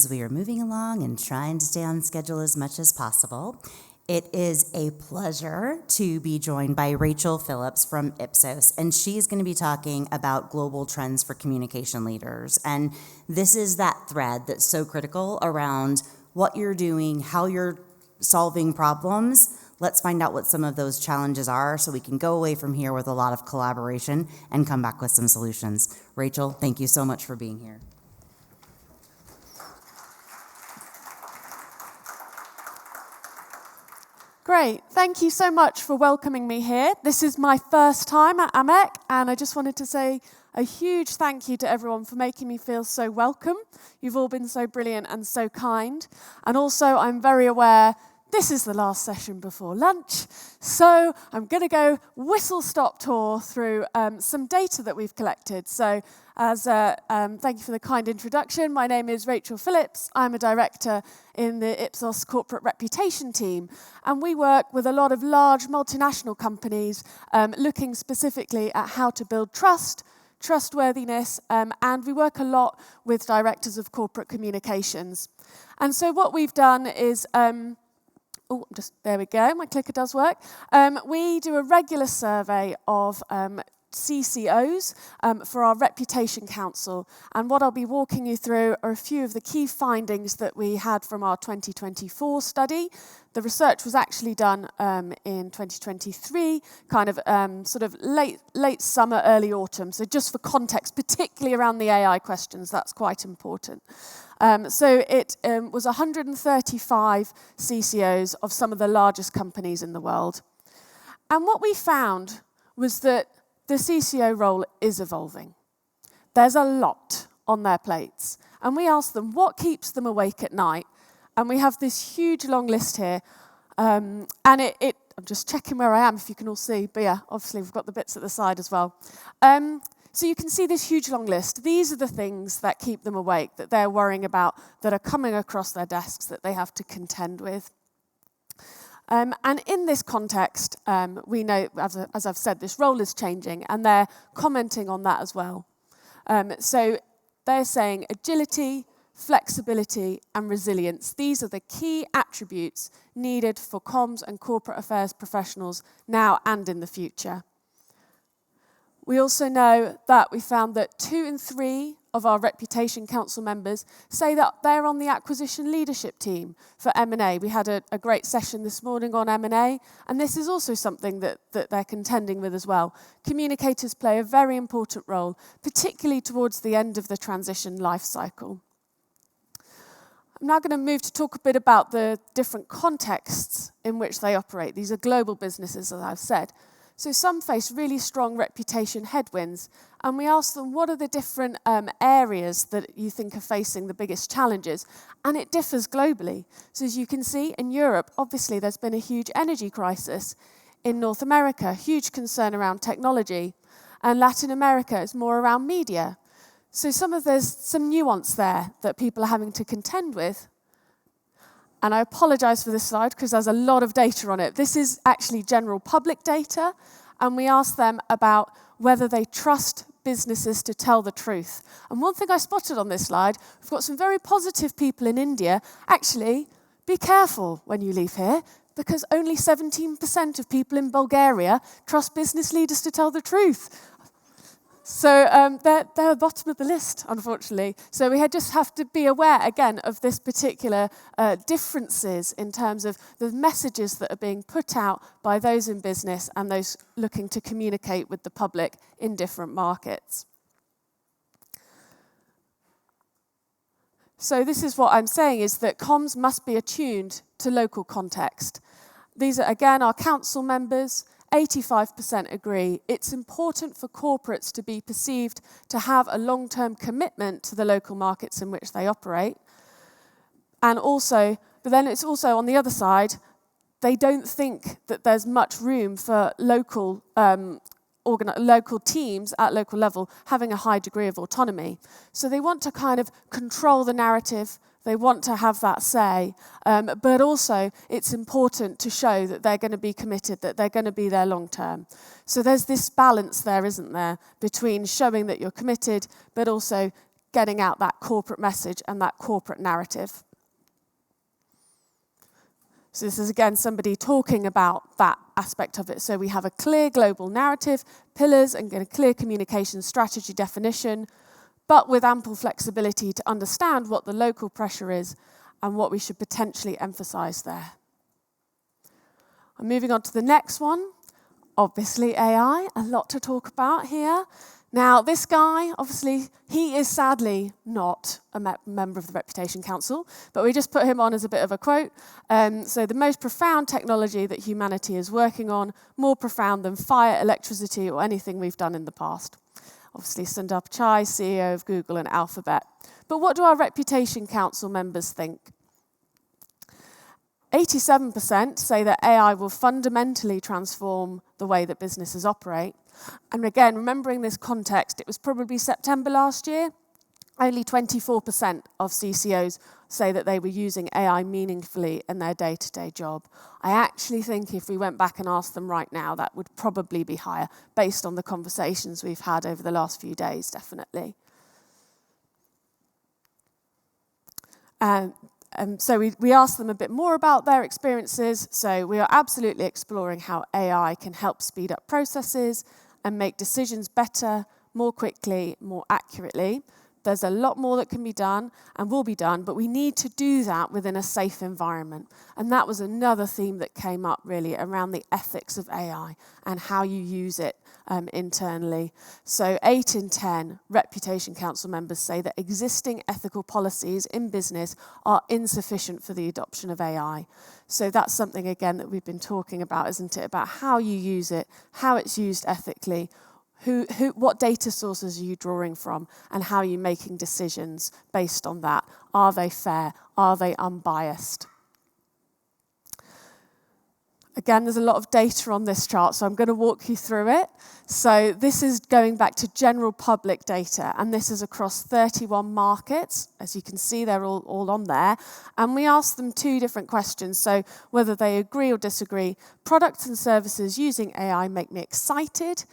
As we are moving along and trying to stay on schedule as much as possible, it is a pleasure to be joined by Rachel Phillips from Ipsos, and she's going to be talking about global trends for communication leaders. And this is that thread that's so critical around what you're doing, how you're solving problems. Let's find out what some of those challenges are so we can go away from here with a lot of collaboration and come back with some solutions. Rachel, thank you so much for being here. Great. Thank you so much for welcoming me here. This is my first time at AMEC, and I just wanted to say a huge thank you to everyone for making me feel so welcome. You've all been so brilliant and so kind. And also, I'm very aware this is the last session before lunch, so I'm going to go whistle-stop tour through some data that we've collected. So, thank you for the kind introduction. My name is Rachel Phillips. I'm a director in the Ipsos Corporate Reputation team, and we work with a lot of large multinational companies looking specifically at how to build trust, trustworthiness, and we work a lot with directors of corporate communications. And so what we've done is there we go, my clicker does work. We do a regular survey of CCOs for our Reputation Council. And what I'll be walking you through are a few of the key findings that we had from our 2024 study. The research was actually done in 2023, kind of sort of late summer, early autumn. So just for context, particularly around the AI questions, that's quite important. So it was 135 CCOs of some of the largest companies in the world. And what we found was that the CCO role is evolving. There's a lot on their plates. And we asked them what keeps them awake at night. And we have this huge long list here. And I'm just checking where I am, if you can all see. But yeah, obviously we've got the bits at the side as well. So you can see this huge long list. These are the things that keep them awake, that they're worrying about, that are coming across their desks, that they have to contend with. And in this context, we know, as I've said, this role is changing, and they're commenting on that as well. So they're saying agility, flexibility, and resilience. These are the key attributes needed for comms and corporate affairs professionals now and in the future. We also know that we found that 2 in 3 of our Reputation Council members say that they're on the acquisition leadership team for M&A. We had a great session this morning on M&A, and this is also something that they're contending with as well. Communicators play a very important role, particularly towards the end of the transition life cycle. I'm now going to move to talk a bit about the different contexts in which they operate. These are global businesses, as I've said. So some face really strong reputation headwinds, and we asked them what are the different areas that you think are facing the biggest challenges, and it differs globally. So as you can see, in Europe, obviously there's been a huge energy crisis. In North America, huge concern around technology, and Latin America is more around media. So there's some nuance there that people are having to contend with. And I apologize for this slide because there's a lot of data on it. This is actually general public data, and we asked them about whether they trust businesses to tell the truth. And one thing I spotted on this slide, we've got some very positive people in India. Actually, be careful when you leave here, because only 17% of people in Bulgaria trust business leaders to tell the truth. So they're at the bottom of the list, unfortunately. So we just have to be aware, again, of this particular differences in terms of the messages that are being put out by those in business and those looking to communicate with the public in different markets. So this is what I'm saying, is that comms must be attuned to local context. These are, again, our council members. 85% agree it's important for corporates to be perceived to have a long-term commitment to the local markets in which they operate. And also, but then it's also on the other side, they don't think that there's much room for local teams at local level having a high degree of autonomy. So they want to kind of control the narrative. They want to have that say, but also it's important to show that they're going to be committed, that they're going to be there long term. So there's this balance there, isn't there, between showing that you're committed, but also getting out that corporate message and that corporate narrative. So this is again somebody talking about that aspect of it. So we have a clear global narrative, pillars, and a clear communication strategy definition, but with ample flexibility to understand what the local pressure is and what we should potentially emphasize there. I'm moving on to the next one. Obviously AI, a lot to talk about here. Now, this guy, obviously, he is sadly not a member of the Reputation Council, but we just put him on as a bit of a quote. So the most profound technology that humanity is working on, more profound than fire, electricity, or anything we've done in the past. Obviously, Sundar Pichai, CEO of Google and Alphabet. But what do our Reputation Council members think? 87% say that AI will fundamentally transform the way that businesses operate. And again, remembering this context, it was probably September last year, only 24% of CCOs say that they were using AI meaningfully in their day-to-day job. I actually think if we went back and asked them right now, that would probably be higher, based on the conversations we've had over the last few days, definitely. So we asked them a bit more about their experiences. So we are absolutely exploring how AI can help speed up processes and make decisions better, more quickly, more accurately. There's a lot more that can be done and will be done, but we need to do that within a safe environment. And that was another theme that came up really around the ethics of AI and how you use it internally. So 8 in 10 Reputation Council members say that existing ethical policies in business are insufficient for the adoption of AI. So that's something, again, that we've been talking about, isn't it? About how you use it, how it's used ethically, what data sources are you drawing from, and how are you making decisions based on that? Are they fair? Are they unbiased? Again, there's a lot of data on this chart, so I'm going to walk you through it. So this is going back to general public data, and this is across 31 markets. As you can see, they're all on there. And we asked them 2 different questions. So whether they agree or disagree, products and services using AI make me excited,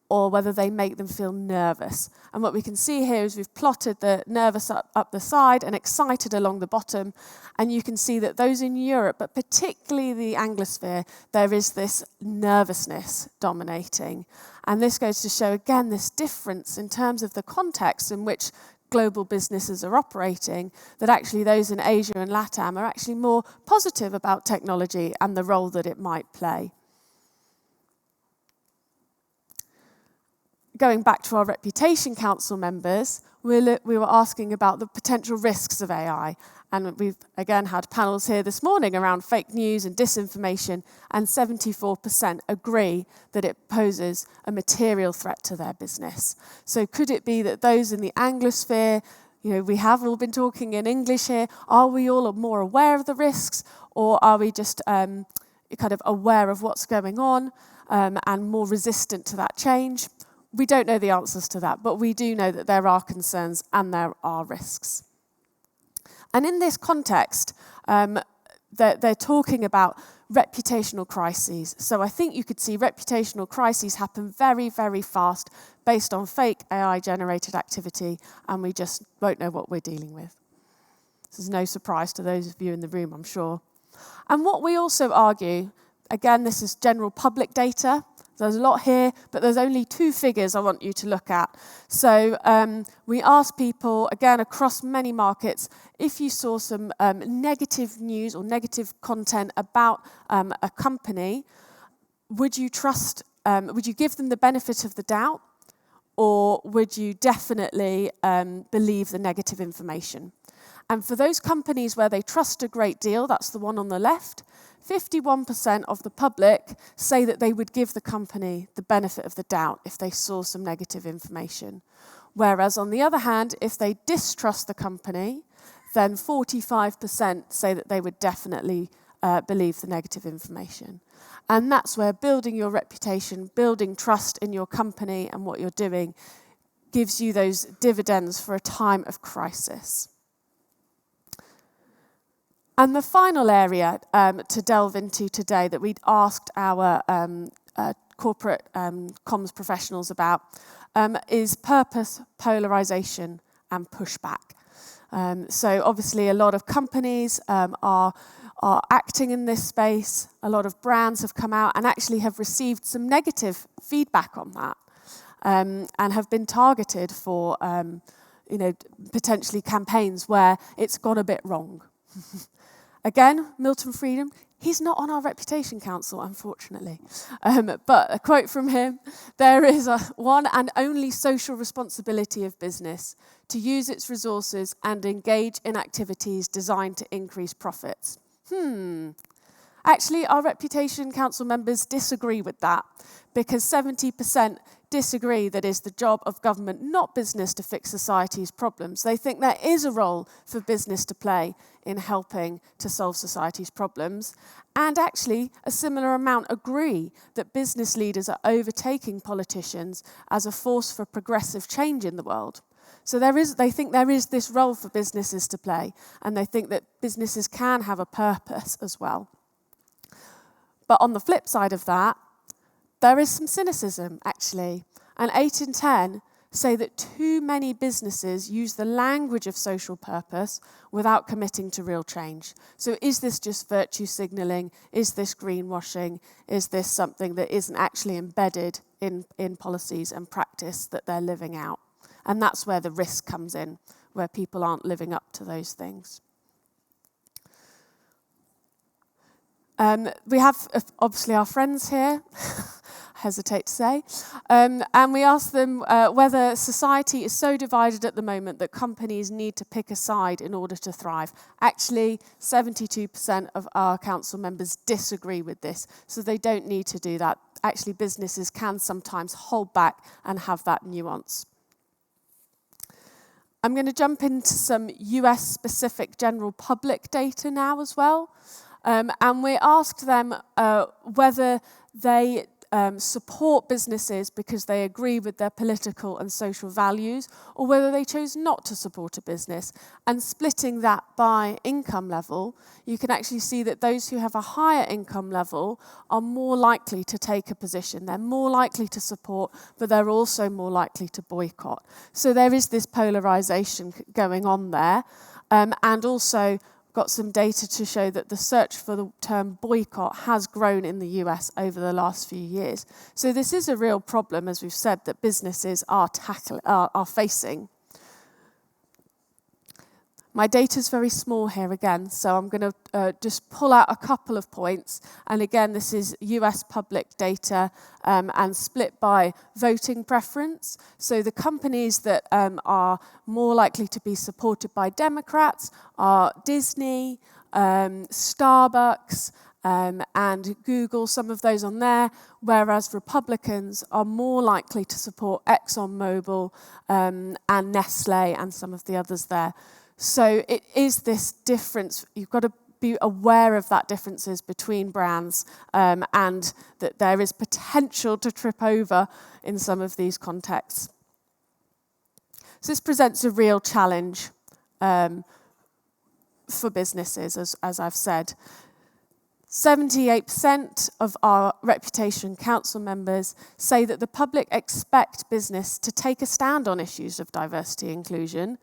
or whether they make them feel nervous. And what we can see here is we've plotted the nervous up the side and excited along the bottom. And you can see that those in Europe, but particularly the Anglosphere, there is this nervousness dominating. And this goes to show, again, this difference in terms of the context in which global businesses are operating, that actually those in Asia and LATAM are actually more positive about technology and the role that it might play. Going back to our Reputation Council members, we were asking about the potential risks of AI. And we've, again, had panels here this morning around fake news and disinformation, and 74% agree that it poses a material threat to their business. So could it be that those in the Anglosphere, we have all been talking in English here, are we all more aware of the risks, or are we just kind of aware of what's going on and more resistant to that change? We don't know the answers to that, but we do know that there are concerns and there are risks. And in this context, they're talking about reputational crises. So I think you could see reputational crises happen very, very fast based on fake AI-generated activity, and we just won't know what we're dealing with. This is no surprise to those of you in the room, I'm sure. And what we also argue, again, this is general public data. There's a lot here, but there's only 2 figures I want you to look at. So we asked people, again, across many markets, if you saw some negative news or negative content about a company, would you give them the benefit of the doubt, or would you definitely believe the negative information? And for those companies where they trust a great deal, that's the one on the left, 51% of the public say that they would give the company the benefit of the doubt if they saw some negative information. Whereas on the other hand, if they distrust the company, then 45% say that they would definitely believe the negative information. And that's where building your reputation, building trust in your company and what you're doing gives you those dividends for a time of crisis. And the final area to delve into today that we'd asked our corporate comms professionals about is purpose, polarization, and pushback. So obviously a lot of companies are acting in this space. A lot of brands have come out and actually have received some negative feedback on that, and have been targeted for potentially campaigns where it's gone a bit wrong. Again, Milton Friedman, he's not on our Reputation Council, unfortunately. But a quote from him, there is a one and only social responsibility of business to use its resources and engage in activities designed to increase profits. Actually, our Reputation Council members disagree with that, because 70% disagree that it's the job of government, not business, to fix society's problems. They think there is a role for business to play in helping to solve society's problems. And actually, a similar amount agree that business leaders are overtaking politicians as a force for progressive change in the world. So they think there is this role for businesses to play, and they think that businesses can have a purpose as well. But on the flip side of that, there is some cynicism, actually. And 8 in 10 say that too many businesses use the language of social purpose without committing to real change. So is this just virtue signalling? Is this greenwashing? Is this something that isn't actually embedded in policies and practice that they're living out? And that's where the risk comes in, where people aren't living up to those things. We have, obviously, our friends here, I hesitate to say, and we asked them whether society is so divided at the moment that companies need to pick a side in order to thrive. Actually, 72% of our council members disagree with this, so they don't need to do that. Actually, businesses can sometimes hold back and have that nuance. I'm going to jump into some US-specific general public data now as well. And we asked them whether they support businesses because they agree with their political and social values, or whether they chose not to support a business. And splitting that by income level, you can actually see that those who have a higher income level are more likely to take a position. They're more likely to support, but they're also more likely to boycott. So there is this polarization going on there. And also got some data to show that the search for the term boycott has grown in the US over the last few years. So this is a real problem, as we've said, that businesses are facing. My data's very small here again, so I'm going to just pull out a couple of points. And again, this is US public data and split by voting preference. So the companies that are more likely to be supported by Democrats are Disney, Starbucks, and Google, some of those on there, whereas Republicans are more likely to support ExxonMobil and Nestle and some of the others there. So it is this difference. You've got to be aware of that differences between brands and that there is potential to trip over in some of these contexts. So this presents a real challenge for businesses, as I've said. 78% of our Reputation Council members say that the public expect business to take a stand on issues of diversity and inclusion,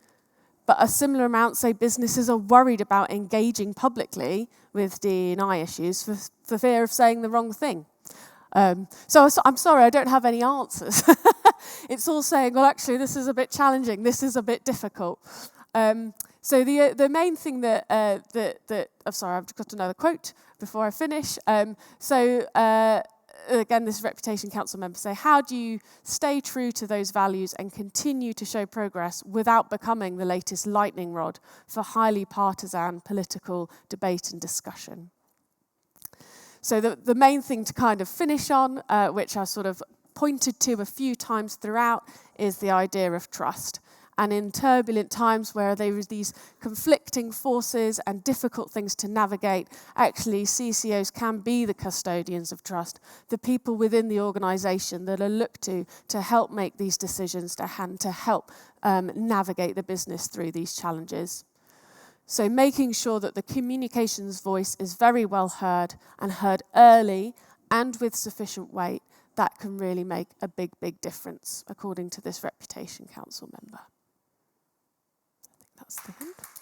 but a similar amount say businesses are worried about engaging publicly with D&I issues for fear of saying the wrong thing. So I'm sorry, I don't have any answers. It's all saying, well, actually, this is a bit challenging. This is a bit difficult. So the main thing that I'm sorry, I've got another quote before I finish. Again, this Reputation Council member say, how do you stay true to those values and continue to show progress without becoming the latest lightning rod for highly partisan political debate and discussion? So the main thing to kind of finish on, which I sort of pointed to a few times throughout, is the idea of trust. And in turbulent times where there is these conflicting forces and difficult things to navigate, actually CCOs can be the custodians of trust, the people within the organisation that are looked to help make these decisions, to help navigate the business through these challenges. So making sure that the communications voice is very well heard and heard early and with sufficient weight, that can really make a big, big difference, according to this Reputation Council member. That's the end.